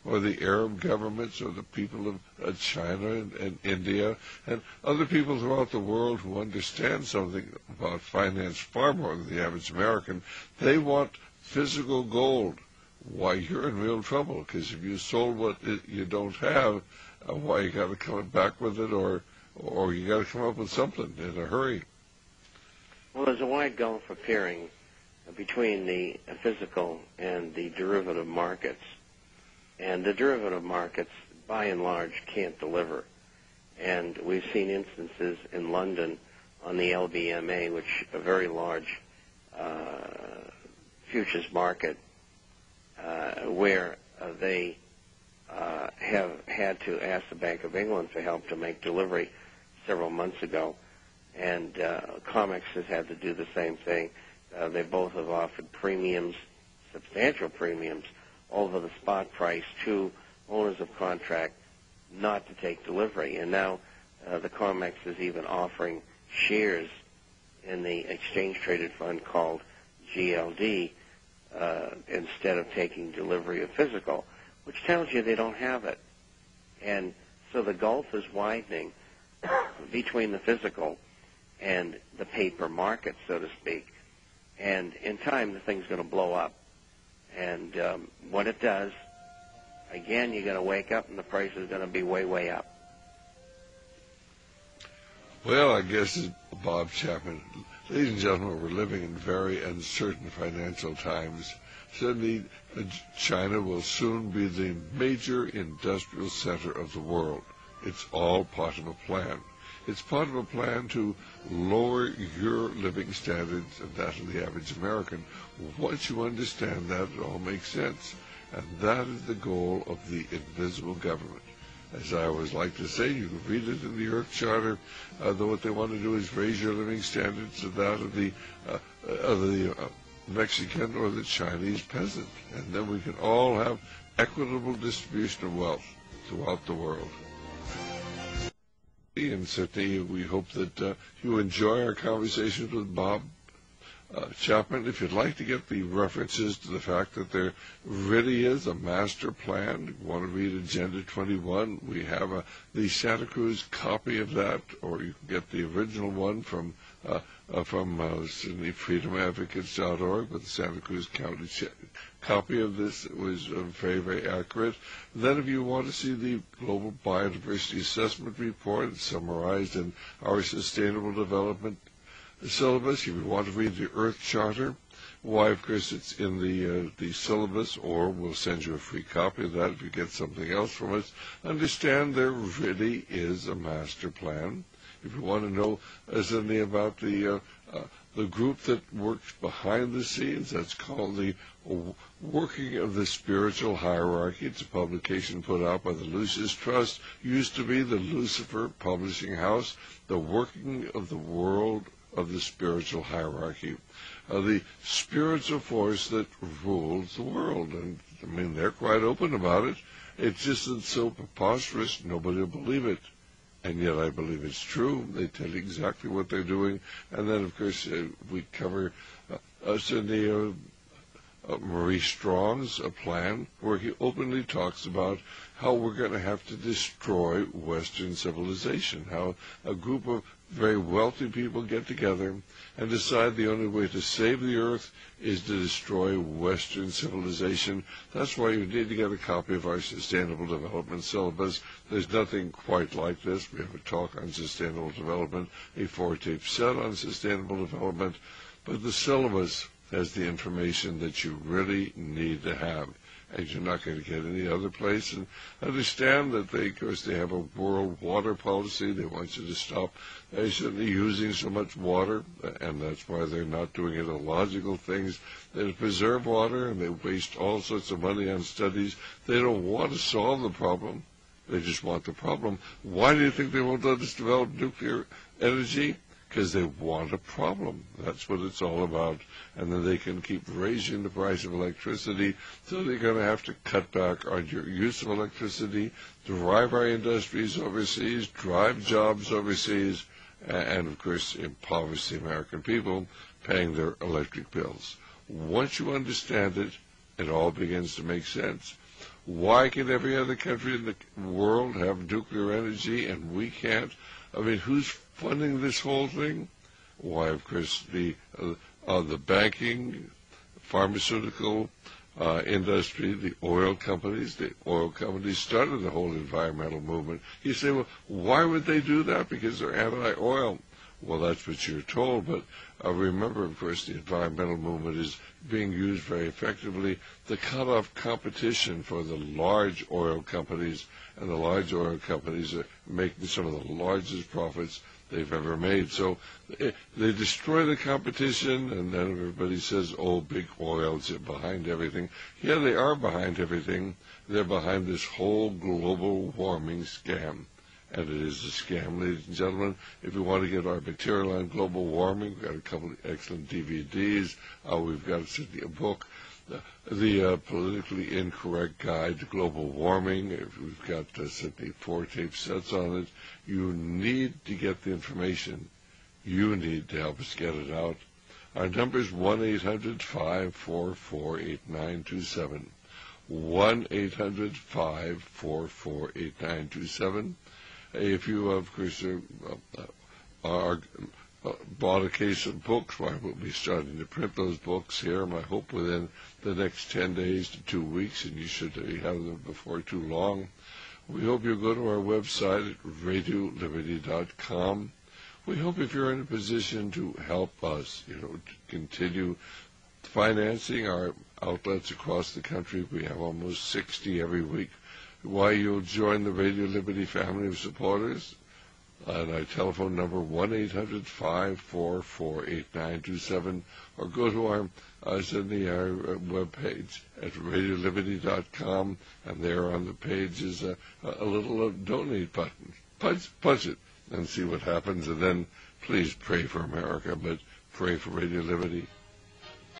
or the Arab governments, or the people of China and India, and other people throughout the world who understand something about finance far more than the average American. They want physical gold. Why, you're in real trouble, because if you sold what you don't have, why, you got to come back with it, or you got to come up with something in a hurry. Well, there's a wide gulf appearing between the physical and the derivative markets. And the derivative markets, by and large, can't deliver. And we've seen instances in London on the LBMA, which a very large futures market, where they have had to ask the Bank of England for help to make delivery several months ago. And COMEX has had to do the same thing. They both have offered premiums, substantial premiums, over the spot price to owners of contract not to take delivery. And now the COMEX is even offering shares in the exchange-traded fund called GLD instead of taking delivery of physical, which tells you they don't have it. And so the gulf is widening between the physical and the paper market, so to speak. And in time, the thing's going to blow up. And when it does, again, you're going to wake up and the price is going to be way, way up. Well, I guess, Bob Chapman, ladies and gentlemen, we're living in very uncertain financial times. Certainly, China will soon be the major industrial center of the world. It's all part of a plan. It's part of a plan to lower your living standards and that of the average American. Once you understand that, it all makes sense. And that is the goal of the invisible government. As I always like to say, you can read it in the Earth Charter, though what they want to do is raise your living standards to that of the Mexican or the Chinese peasant. And then we can all have equitable distribution of wealth throughout the world. And certainly we hope that you enjoy our conversations with Bob Chapman. If you'd like to get the references to the fact that there really is a master plan, you want to read Agenda 21, we have the Santa Cruz copy of that, or you can get the original one from SydneyFreedomAdvocates.org, but the Santa Cruz County copy of this was very, very accurate. Then if you want to see the Global Biodiversity Assessment Report, it's summarized in our Sustainable Development syllabus. If you want to read the Earth Charter, why, of course, it's in the syllabus, or we'll send you a free copy of that if you get something else from us. Understand there really is a master plan. If you want to know something about the group that works behind the scenes, that's called the Working of the Spiritual Hierarchy. It's a publication put out by the Lucis Trust. Used to be the Lucifer Publishing House. The Working of the World of the Spiritual Hierarchy. The spiritual force that rules the world. And, I mean, they're quite open about it. It's just so preposterous, nobody will believe it. And yet I believe it's true. They tell you exactly what they're doing. And then, of course, we cover Maurice Strong's plan, where he openly talks about how we're going to have to destroy Western civilization, how a group of very wealthy people get together and decide the only way to save the earth is to destroy Western civilization. That's why you need to get a copy of our Sustainable Development syllabus. There's nothing quite like this. We have a talk on sustainable development, a 4-tape set on sustainable development, but the syllabus has the information that you really need to have, and you're not going to get any other place. And understand that they, of course, they have a world water policy. They want you to stop certainly using so much water, and that's why they're not doing illogical things. They preserve water, and they waste all sorts of money on studies. They don't want to solve the problem. They just want the problem. Why do you think they won't let us develop nuclear energy? Because they want a problem. That's what it's all about. And then they can keep raising the price of electricity, so they're going to have to cut back on your use of electricity, drive our industries overseas, drive jobs overseas, and, of course, impoverish the American people paying their electric bills. Once you understand it, it all begins to make sense. Why can every other country in the world have nuclear energy and we can't? I mean, who's funding this whole thing? Why, of course, the banking, pharmaceutical industry, the oil companies. The oil companies started the whole environmental movement. You say, well, why would they do that? Because they're anti-oil. Well, that's what you're told, but remember, of course, the environmental movement is being used very effectively to cut off competition for the large oil companies, and the large oil companies are making some of the largest profits they've ever made. So they destroy the competition, and then everybody says, oh, big oil's behind everything. Yeah, they are behind everything. They're behind this whole global warming scam. And it is a scam, ladies and gentlemen. If you want to get our material on global warming, we've got a couple of excellent DVDs. We've got a book, the Politically Incorrect Guide to Global Warming. We've got certainly 4 tape sets on it. You need to get the information. You need to help us get it out. Our number is 1-800-544-8927. 1-800-544-8927. If you, of course, bought a case of books, why we'll be starting to print those books here. I hope within the next 10 days to 2 weeks, and you should have them before too long. We hope you'll go to our website at RadioLiberty.com. We hope if you're in a position to help us, to continue financing our outlets across the country. We have almost 60 every week. Why you'll join the Radio Liberty family of supporters. And our telephone number 1-800-544-8927, or go to our webpage at RadioLiberty.com, and there on the page is a little donate button. Punch it and see what happens, and then please pray for America, but pray for Radio Liberty.